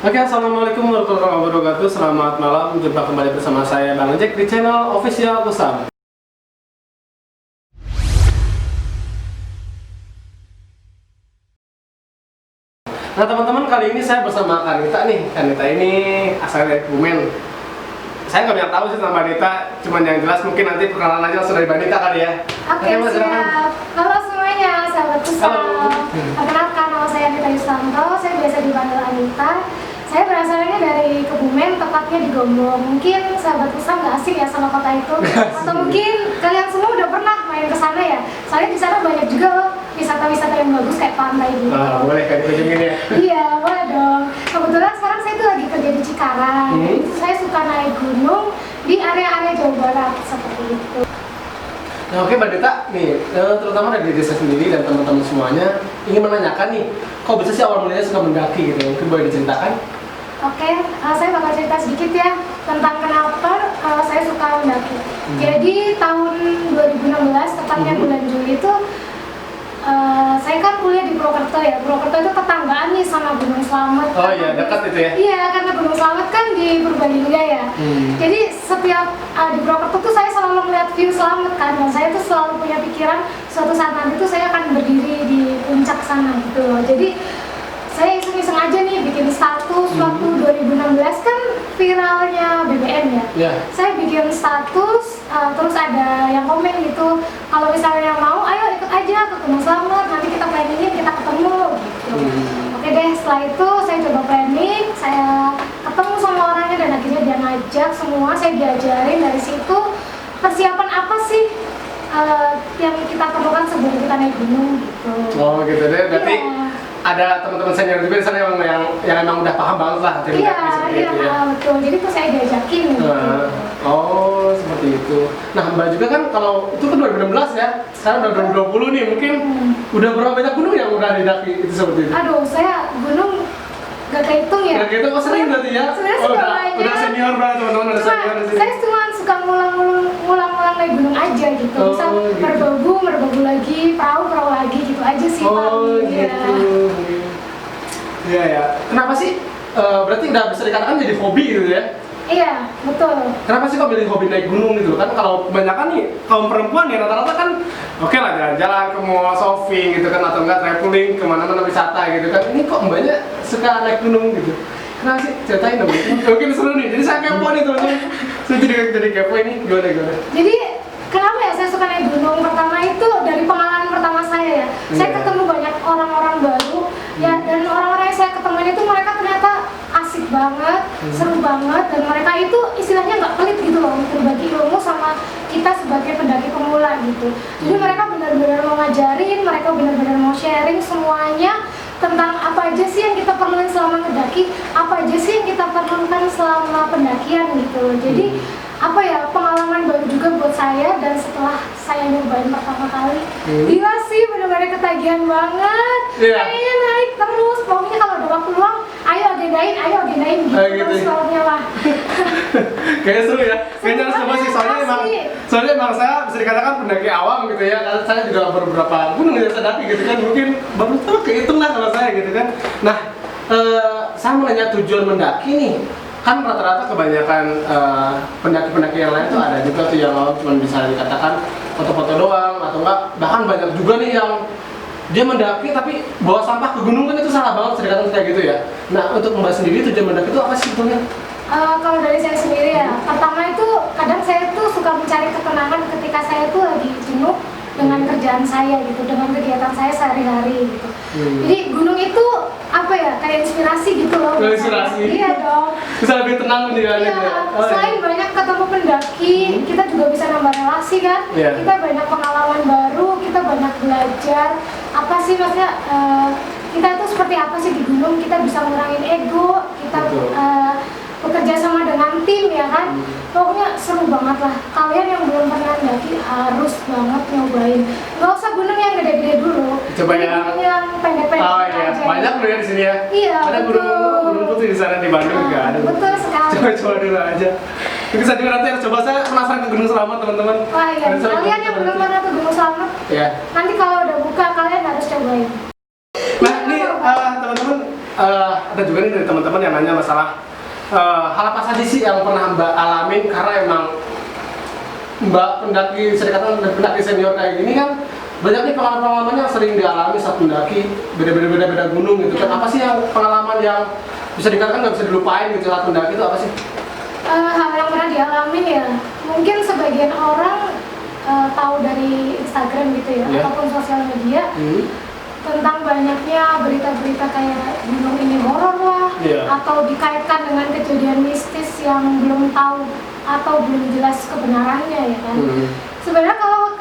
Oke, assalamualaikum warahmatullahi wabarakatuh. Selamat malam, jumpa kembali bersama saya Bang Jack di channel Official Kusam. Nah teman-teman, kali ini saya bersama Kanita nih. Kanita ini asal dari Kebumen. Saya nggak banyak tahu sih tentang Kanita, cuman yang jelas mungkin nanti perkenalan aja langsung dari Kanita kali ya. Oke, siap. Halo semuanya, sahabat Kusam. Perkenalkan, nama saya Anita Yustanto. Saya biasa dipanggil Anita. Saya berasalnya dari Kebumen, tepatnya di Gombong. Mungkin sahabat Kusam nggak asing ya sama kota itu, atau mungkin kalian semua udah pernah main ke sana ya. Soalnya di sana banyak juga loh wisata-wisata yang bagus kayak pantai gitu. Boleh kan dikunjungin ya? Iya, boleh dong. Kebetulan sekarang saya tuh lagi kerja di Cikarang. Jadi saya suka naik gunung di area-area Jawa Barat seperti itu. Nah oke Mbak Dita, nih terutama dari desa sendiri dan teman-teman semuanya ingin menanyakan nih, kok bisa sih awal mulanya suka mendaki gitu? Mungkin boleh diceritakan? Oke, saya bakal cerita sedikit ya tentang kenapa saya suka mendaki. Jadi tahun 2016, tepatnya bulan Juli itu saya kan kuliah di Purwokerto ya. Purwokerto itu tetanggaan nih sama Gunung Slamet. Oh iya, dekat itu ya? Iya, karena Gunung Slamet kan di Purbalingga ya. Jadi setiap di Purwokerto tuh saya selalu melihat view Slamet kan. Dan saya tuh selalu punya pikiran suatu saat nanti tuh saya akan berdiri di puncak sana gitu loh. Jadi saya iseng-iseng aja nih bikin status waktu 2016 kan viralnya BBM ya. Yeah. Saya bikin status, terus ada yang komen gitu, kalau misalnya mau, ayo ikut aja ke Gunung Slamet, nanti kita planningin, kita ketemu gitu. Oke deh, setelah itu saya coba planning, saya ketemu sama orangnya dan akhirnya dia ngajak semua, saya diajarin dari situ persiapan apa sih yang kita perlukan sebelum kita naik gunung gitu. Oh gitu deh, berarti ada teman-teman senior juga di sana yang emang udah paham banget lah dari Iya, betul. Jadi tuh saya diajakin gitu. Oh, seperti itu. Nah, Mbak juga kan kalau itu kan 2016 ya. Sekarang udah 2020 nih, mungkin udah berapa banyak gunung yang udah didaki itu seperti itu? Aduh, saya gunung gak kehitung ya. Gak kehitung, sering berarti ya? Sebenarnya sih banyak. Udah senior banget teman-teman, udah senior di sini. Saya cuma suka ngulang-ngulang naik gunung aja gitu. Misal gitu. merbabu lagi, perahu lagi gitu aja sih. Oh, gitu. Iya ya. Kenapa sih? Berarti udah bisa dikatakan jadi hobi gitu ya? Iya, betul. Kenapa sih kok pilih hobi naik gunung gitu? Kan kalau kebanyakan nih kaum perempuan ya rata-rata kan oke lah jalan-jalan ke mall, shopping gitu kan, atau enggak traveling kemana-mana wisata gitu kan. Ini kok mbaknya suka naik gunung gitu? Kenapa sih? Ceritain dong. Mungkin seru nih. Jadi saya kepo nih teman-teman. Saya jadi kepo ini gimana? Jadi kenapa ya saya suka naik gunung? Pertama itu dari pengalaman pertama saya ya. Saya ketemu banyak orang-orang baru ya, dan orang-orang yang saya ketemu itu mereka ternyata asik banget, seru banget, dan mereka itu istilahnya nggak pelit gitu loh untuk berbagi ilmu sama kita sebagai pendaki pemula gitu. Jadi mereka benar-benar mau ngajarin, mereka benar-benar mau sharing semuanya tentang apa aja sih yang kita perlukan selama mendaki, apa aja sih yang kita perlukan selama pendakian gitu. Jadi apa ya, pengalaman baru juga buat saya, dan setelah saya nyobain pertama kali gila sih, benar-benar ketagihan banget. Kayaknya naik terus, pokoknya kalau ada waktu luang ayo agendain gitu, terus pokoknya lah. Kayaknya seru ya, kayaknya harus coba sih, soalnya emang saya bisa dikatakan pendaki awam gitu ya, karena saya juga beberapa gunung yang saya daki gitu kan, mungkin baru tahu kehitung lah kalau saya gitu kan. Nah, saya mau nanya tujuan mendaki nih. Kan rata-rata kebanyakan pendaki-pendaki yang lain tuh ada juga tuh yang cuma bisa dikatakan foto-foto doang, atau enggak bahkan banyak juga nih yang dia mendaki tapi bawa sampah ke gunung, kan itu salah banget dikatakan kayak gitu ya. Nah untuk Mbak sendiri tujuan mendaki itu apa sih sebetulnya? Kalau dari saya sendiri ya, pertama itu kadang saya tuh suka mencari ketenangan ketika saya tuh lagi jenuh dengan kerjaan saya gitu, dengan kegiatan saya sehari-hari gitu. Jadi gunung itu apa ya, kayak inspirasi gitu loh. Inspirasi? Iya dong. Bisa lebih tenang nih kan? Iya, selain banyak ketemu pendaki, kita juga bisa nambah relasi kan. Kita banyak pengalaman baru, kita banyak belajar. Apa sih maksudnya, kita itu seperti apa sih di gunung, kita bisa ngurangin ego, kita bekerja sama dengan tim ya kan. Pokoknya seru banget lah. Kalian yang belum pernah mendaki harus banget nyobain. Gak usah gunung yang gede-gede dulu, coba yang pendek-pendek aja. Banyak loh ya di sini ya. Iya, ada gunung putih di sana di Bandung juga ada. Betul sekali. Coba dulu aja. Mungkin saya juga nanti harus coba, saya penasaran ke Gunung Slamet teman-teman. Wah iya, kalian yang belum pernah ke Gunung Slamet, nanti kalau udah buka kalian harus cobain. Nah ini teman-teman, ada juga nih dari teman-teman yang nanya masalah hal apa saja sih yang pernah Mbak alamin, karena emang Mbak pendaki, saya katakan pendaki senior kayak gini kan banyak nih pengalaman yang sering dialami saat pendaki beda gunung gitu kan. Apa sih yang pengalaman yang bisa dikatakan nggak bisa dilupain gitu saat pendaki itu apa sih? Hal yang pernah dialami ya, mungkin sebagian orang tahu dari Instagram gitu ya, ataupun sosial media tentang banyaknya berita-berita kayak gunung ini horor lah, atau dikaitkan dengan kejadian mistis yang belum tahu atau belum jelas kebenarannya ya kan. Sebenarnya kalau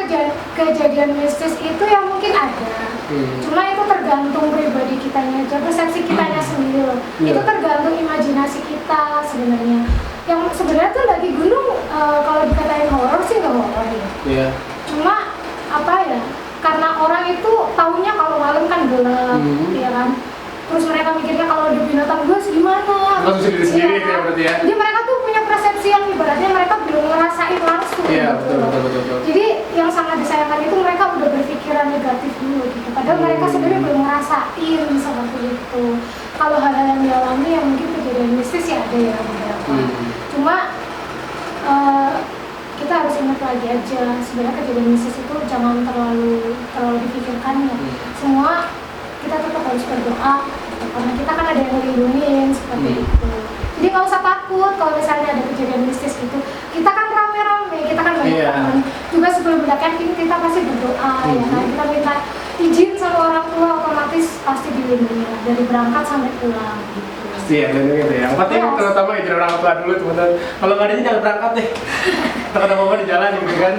kejadian mistis itu ya mungkin ada, cuma itu tergantung pribadi kitanya aja, persepsi kitanya sendiri loh. Itu tergantung imajinasi kita sebenarnya. Yang sebenarnya tuh lagi gunung kalau dikatain horor sih nggak horor ya. Cuma apa ya? Karena orang itu taunya kalau malam kan gelap, ya kan. Terus mereka mikirnya kalau ada binatang buas gimana? Langsung sendiri ya berarti ya. Jadi mereka tuh punya persepsi yang ibaratnya mereka belum ngerasain langsung. Iya, gitu. betul. Jadi yang sangat disayangkan itu mereka udah berpikiran negatif dulu gitu. Padahal mereka sebenarnya belum ngerasain seperti itu. Kalau hal-hal yang dialami yang mungkin kejadian mistis ya ada ya beberapa. Cuma kita harus ingat lagi aja, sebenarnya kejadian mistis itu jangan terlalu dipikirkan ya. Semua kita tetap harus berdoa karena kita kan ada yang melindungi seperti itu. Jadi nggak usah takut kalau misalnya ada kejadian mistis gitu. Kita kan rame-rame, kita kan banyak teman. Juga sebelum mendaki kita pasti berdoa ya kan. Kita minta izin sama orang tua, otomatis pasti dilindungi dari berangkat sampai pulang. Gitu. Iya, gitu ya. Yang penting terutama izin orang tua dulu teman-teman. Kalau nggak ada izin jangan berangkat deh. Takut apa di jalan gitu kan.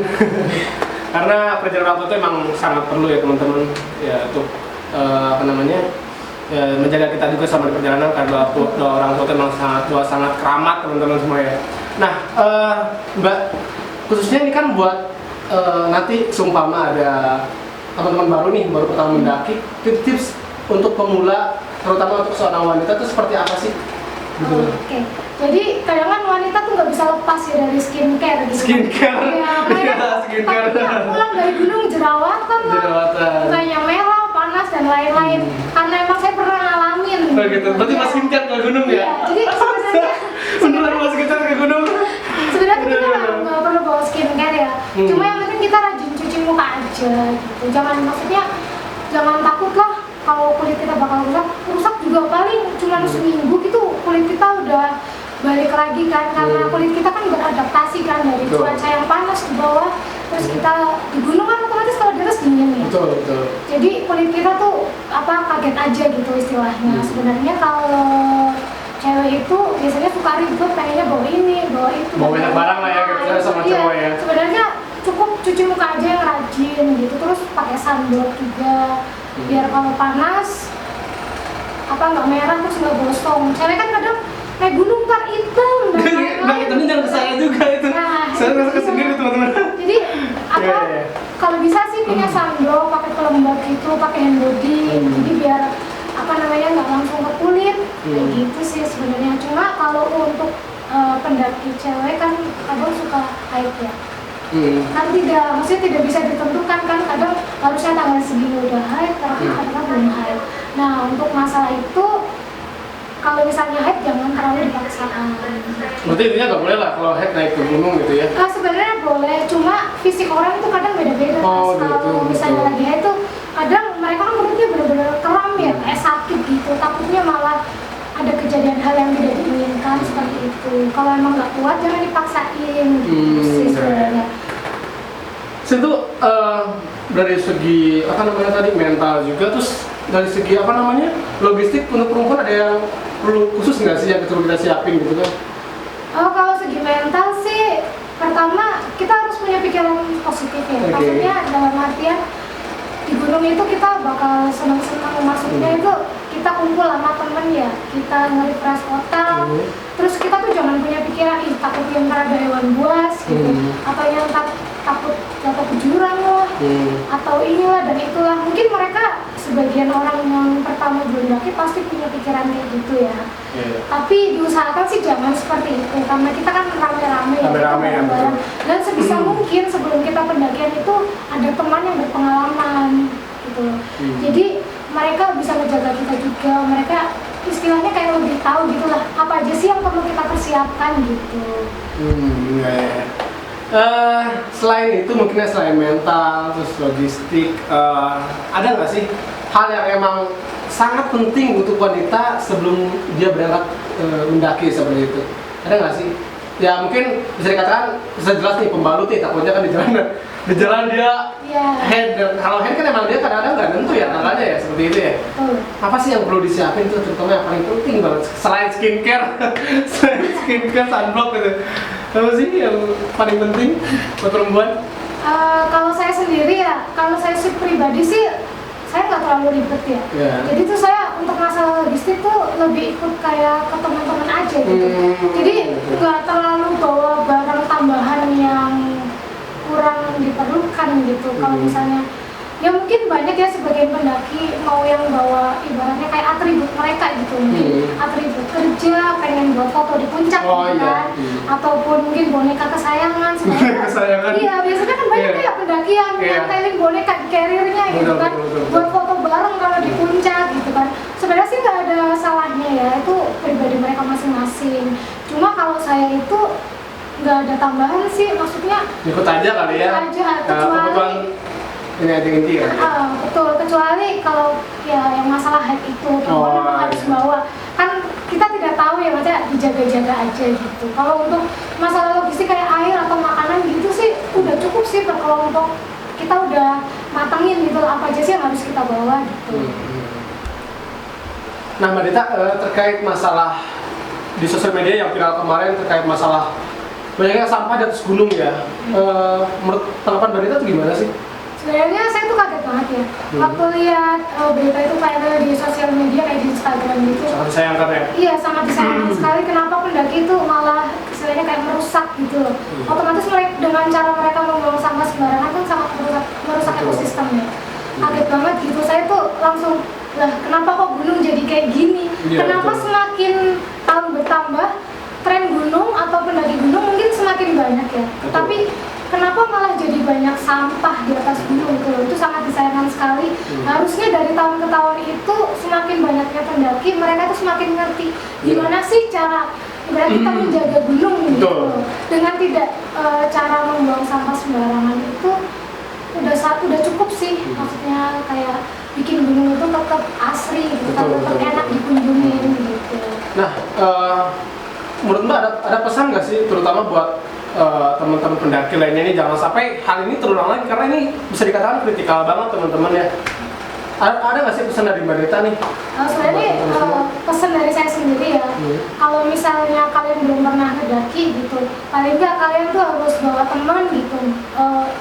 Karena perjalanan orang tua itu emang sangat perlu ya teman-teman. Ya untuk menjaga kita juga sama di perjalanan, karena doa orang tua itu memang sangat keramat teman-teman semua ya. Nah, Mbak, khususnya ini kan buat nanti seumpama ada teman-teman baru nih, baru pertama mendaki, tips untuk pemula, terutama untuk seorang wanita itu seperti apa sih? Oke. Jadi kadang kan wanita tuh nggak bisa lepas ya dari skincare gitu. Skincare. Iya, skincare. Pulang dari gunung jerawatan lah. Mukanya merah, panas dan lain-lain. Karena emang saya pernah ngalamin. Oh gitu. Berarti mas skincare ke gunung ya? Jadi sebenarnya beneran mas skincare ke gunung? Sebenarnya kita nggak perlu bawa skincare ya. Cuma yang penting kita rajin cuci muka aja gitu. Jangan takut lah kalau kulit kita bakal rusak juga paling cuma seminggu gitu kulit kita udah balik lagi kan, karena kulit kita kan beradaptasi kan dari cuaca yang panas di bawah, terus kita di gunung kan otomatis kalau di atas dingin ya. Betul. Jadi kulit kita tuh kaget aja gitu istilahnya. Sebenarnya kalau cewek itu biasanya suka ribet, pengennya bawa ini, bawa itu. Bawa banyak barang lah ya gitu sama cowok ya. Sebenarnya cukup cuci muka aja yang rajin gitu, terus pakai sunblock juga. Biar kalau panas nggak merah terus nggak gosong. Cewek kan kadang naik gunung ntar hitam dan lain-lain. Tapi jangan ke saya juga itu. Saya rasa sendiri teman-teman. Jadi kalau bisa sih punya sunblock, pakai pelembab gitu, pakai hand body. Jadi biar nggak langsung ke kulit. Kayak gitu sih sebenarnya. Cuma kalau untuk pendaki cewek kan kadang suka haid ya. Kan maksudnya tidak bisa ditentukan kan, kadang harusnya tanggal segini udah haid, kadang belum haid. Nah untuk masalah itu kalau misalnya haid jangan terlalu dipaksakan. Berarti intinya nggak boleh lah kalau haid naik ke gunung gitu ya? Sebenarnya boleh, cuma fisik orang itu kadang beda-beda. Kalau misalnya lagi haid tuh kadang mereka kan perutnya benar-benar kram ya, kayak sakit gitu, takutnya malah ada kejadian hal yang tidak diinginkan seperti itu. Kalau emang nggak kuat jangan dipaksain gitu sih sebenarnya. Itu dari segi tadi mental juga, terus dari segi logistik untuk perempuan ada yang perlu khusus nggak sih yang kita siapin gitu kan? Kalau segi mental sih pertama kita harus punya pikiran positif ya. Maksudnya dalam artian di gunung itu kita bakal senang-senang, maksudnya itu kita kumpul sama temen ya, kita nge-refresh otak. Terus kita tuh jangan punya pikiran takut yang ada hewan buas gitu, atau yang takut jatuh ke jurang lah, atau inilah dan itulah. Mungkin mereka sebagian orang yang pertama mendaki pasti punya pikiran kayak gitu ya. Tapi diusahakan sih jangan seperti itu, karena kita kan rame-rame ya, dan sebisa mungkin sebelum kita pendakian itu ada teman yang berpengalaman gitu. Jadi mereka bisa menjaga kita juga, mereka istilahnya kayak lebih tahu gitu lah apa aja sih yang perlu kita persiapkan gitu. Ya. Selain itu mungkin selain mental, terus logistik, ada nggak sih hal yang emang sangat penting untuk wanita sebelum dia berangkat mendaki seperti itu? Ada nggak sih? Ya mungkin bisa dikatakan jelas nih pembalut nih, takutnya kan di jalan dia head, dan kalau head kan emang dia kadang-kadang nggak nentu ya tangannya ya seperti itu ya. Apa sih yang perlu disiapin tuh, terutama yang paling penting banget selain skincare, sunblock gitu. Apa sih yang paling penting buat perempuan? Kalau saya sendiri ya, kalau saya sih pribadi sih saya nggak terlalu ribet ya. Jadi tuh saya untuk masalah logistik tuh lebih ikut kayak ke teman-teman aja gitu. Jadi nggak terlalu bawa barang tambahan yang kurang diperlukan gitu. Kalau misalnya ya mungkin banyak ya sebagian pendaki mau yang bawa ibaratnya kayak atribut mereka gitu, atribut kerja, pengen buat foto di puncak gitu kan, ataupun mungkin boneka kesayangan. Iya, biasanya kan banyak ya pendaki yang nyantelin boneka di carrier-nya gitu kan, buat foto bareng kalau di puncak gitu kan. Sebenarnya sih nggak ada salahnya ya, itu pribadi mereka masing-masing. Cuma kalau saya itu nggak ada tambahan sih, maksudnya ikut aja kali ya. Kecuali ini aja inti ya. Betul, kecuali kalau ya yang masalah head itu memang harus bawa, kan kita tidak tahu ya, maksudnya dijaga-jaga aja gitu. Kalau untuk masalah logistik kayak air atau makanan gitu sih udah cukup sih, kalau untuk kita udah matangin gitu apa aja sih yang harus kita bawa gitu. Nah Mbak Dita, terkait masalah di sosial media yang viral kemarin terkait masalah banyaknya sampah di atas gunung ya, menurut tanggapan Mbak Dita itu gimana sih? Sebenarnya saya tuh kaget banget ya, waktu lihat berita itu kayak di sosial media kayak di Instagram gitu. Sangat disayangkan ya? Iya, sangat disayangkan sekali. Kenapa pendaki itu malah istilahnya kayak merusak gitu loh. Otomatis dengan cara mereka membuang sampah sembarangan kan sangat merusak ekosistemnya. Kaget banget gitu, saya tuh langsung, lah kenapa kok gunung jadi kayak gini? Kenapa semakin tahun bertambah tren gunung atau pendaki gunung mungkin semakin banyak ya, tapi kenapa malah jadi banyak sampah di atas gunung itu sangat disayangkan sekali. Harusnya dari tahun ke tahun itu semakin banyaknya pendaki, mereka tuh semakin ngerti gimana sih cara kita menjaga gunung gitu. Dengan tidak cara membuang sampah sembarangan itu udah cukup sih, maksudnya kayak bikin gunung itu tetap asri gitu, tetap enak dikunjungi gitu. Nah, menurut Mbak ada pesan nggak sih, terutama buat teman-teman pendaki lainnya ini, jangan sampai hal ini terulang lagi karena ini bisa dikatakan kritikal banget teman-teman ya. Ada nggak sih pesan dari Mbak Dita nih? Sebenarnya pesan dari saya sendiri ya, kalau misalnya kalian belum pernah mendaki gitu, paling nggak kalian tuh harus bawa teman gitu,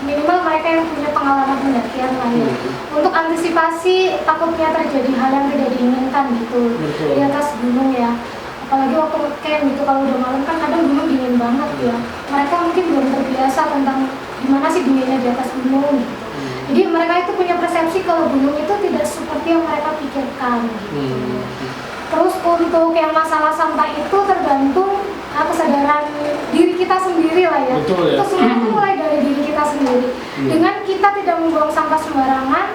minimal mereka yang punya pengalaman pendakian lah ya, untuk antisipasi takutnya terjadi hal yang tidak diinginkan gitu di atas gunung ya. Apalagi waktu camp gitu, kalau udah malam kan kadang gunung dingin banget ya, mereka mungkin belum terbiasa tentang gimana sih dinginnya di atas gunung gitu. Jadi mereka itu punya persepsi kalau gunung itu tidak seperti yang mereka pikirkan gitu. Terus untuk yang masalah sampah itu tergantung kesadaran diri kita sendiri lah ya. Itu semua mulai dari diri kita sendiri. Dengan kita tidak membuang sampah sembarangan,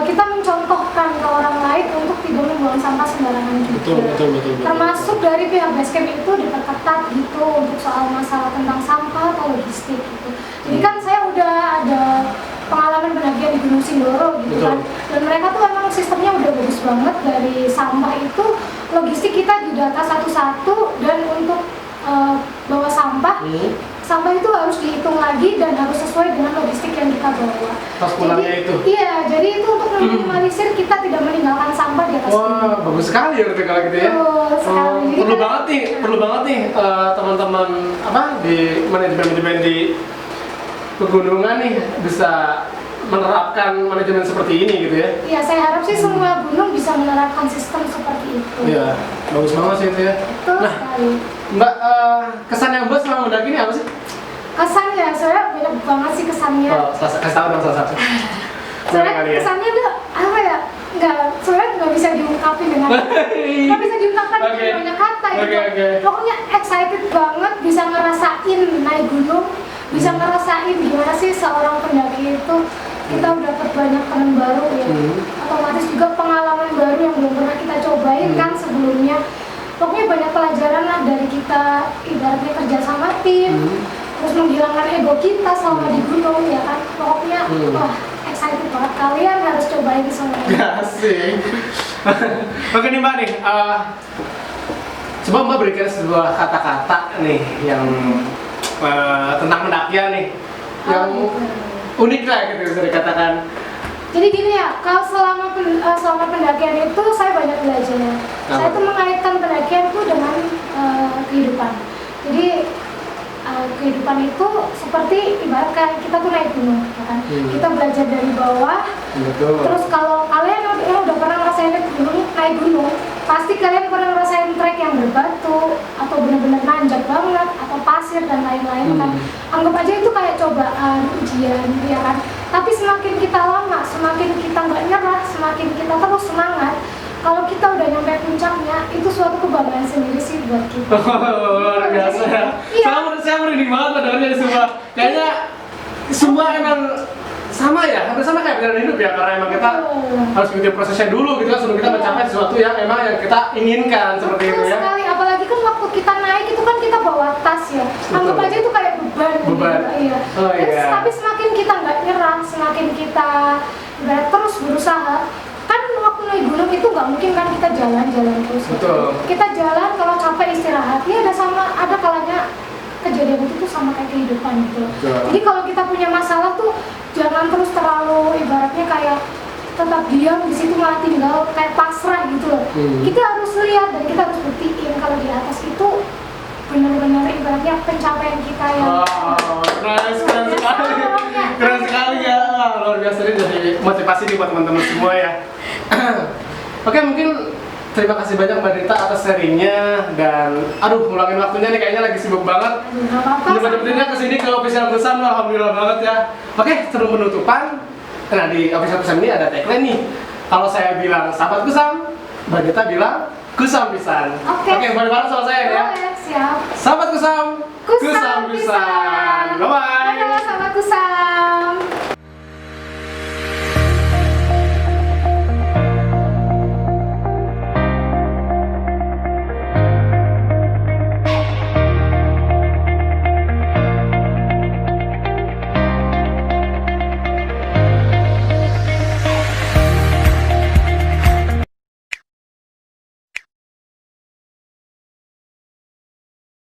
kita mencontohkan ke orang lain untuk tidak membuang sampah sembarangan juga. Betul. Termasuk dari pihak basecamp itu diperketat gitu untuk soal masalah tentang sampah atau logistik gitu. Jadi kan saya udah ada pengalaman pendakian di Gunung Sindoro gitu kan, dan mereka tuh emang sistemnya udah bagus banget. Dari sampah itu logistik kita didata satu-satu, dan untuk bawa sampah sampah itu harus dihitung lagi dan harus sesuai dengan logistik yang kita bawa. Pas pulangnya itu? Iya, jadi itu untuk meminimalisir kita tidak meninggalkan sampah di atas gunung. Wah, bagus sekali ya kalau gitu ya. Perlu banget nih teman-teman di manajemen di pegunungan nih bisa menerapkan manajemen seperti ini gitu ya. Iya, saya harap sih semua gunung bisa menerapkan sistem seperti itu. Iya, bagus banget sih itu ya. Betul sekali. Mbak, kesan yang Mbak selama mendaki ini apa sih? Kesannya, saya banyak banget sih kesannya. Kasih tahu dong salah satu. Soalnya kesannya tuh apa ya? Sebenarnya nggak bisa diungkapin dengan nggak bisa diungkapkan dengan banyak kata gitu. Pokoknya excited banget bisa ngerasain naik gunung, bisa ngerasain gimana sih seorang pendaki itu. Kita udah dapat banyak teman baru ya, otomatis juga pengalaman baru yang belum pernah kita cobain kan sebelumnya. sebelumnya. Pokoknya banyak pelajaran lah dari kita ibaratnya kerja sama tim, terus menghilangkan ego kita selama di gunung ya kan. Pokoknya wah excited banget, kalian harus cobain semuanya. Asik. Oke nih Mbak nih, coba Mbak berikan sebuah kata-kata nih yang tentang pendakian nih, yang unik lah gitu bisa dikatakan. Jadi gini ya, kalau selama pendakian itu saya banyak belajar. Saya tuh mengaitkan pendakian itu dengan kehidupan. Jadi kehidupan itu seperti ibarat kayak kita tuh naik gunung, ya kan? Kita belajar dari bawah. Betul. Terus kalau kalian yang udah pernah ngerasain naik gunung, pasti kalian pernah ngerasain trek yang berbatu atau benar-benar nanjak banget atau pasir dan lain-lain kan. Anggap aja itu kayak cobaan, ujian, ya kan. Tapi semakin kita lama, semakin kita nggak nyerah, semakin kita terus semangat. Kalau kita udah nyampe puncaknya, itu suatu kebanggaan sendiri sih buat kita. Luar biasa ya. Iya. Saya merinding banget mendengarnya semua. Kayaknya semua emang sama ya, hampir sama kayak perjalanan hidup ya, karena emang kita harus ikuti prosesnya dulu gitu kan sebelum kita mencapai sesuatu yang emang yang kita inginkan seperti itu ya. Sekali, apalagi kan waktu kita naik itu kan kita bawa tas ya. Anggap aja itu kayak beban. Beban. Gitu. Iya. Oh, Terus, iya. tapi semakin kita nggak nyerah, semakin kita terus berusaha. Kan waktu naik gunung itu nggak mungkin kan kita jalan-jalan terus. Betul. Kita jalan kalau capek istirahat. Ya ada kalanya kejadian itu tuh sama kayak kehidupan gitu. Betul. Jadi kalau kita punya masalah tuh jangan terus terlalu ibaratnya kayak tetap diam di situ malah tinggal kayak pasrah gitu loh. Kita harus lihat dan kita harus buktiin kalau di atas itu benar-benar ibaratnya pencapaian kita yang keren sekali. Keren sekali ya. Luar biasa ini jadi motivasi nih buat teman-teman semua ya. Oke, mungkin terima kasih banyak Mbak Dita atas sharingnya dan ngulangin waktunya nih kayaknya lagi sibuk banget. Nyempetin-nyempetinnya kesini ke official Kusam, alhamdulillah banget ya. Oke, sebelum penutupan, nah di official Kusam ini ada tagline nih. Kalau saya bilang sahabat Kusam, Mbak Dita bilang Kusam pisan. Oke, bareng-bareng sama saya ya. Boleh, siap. Sahabat Kusam, Kusam pisan. Bye-bye.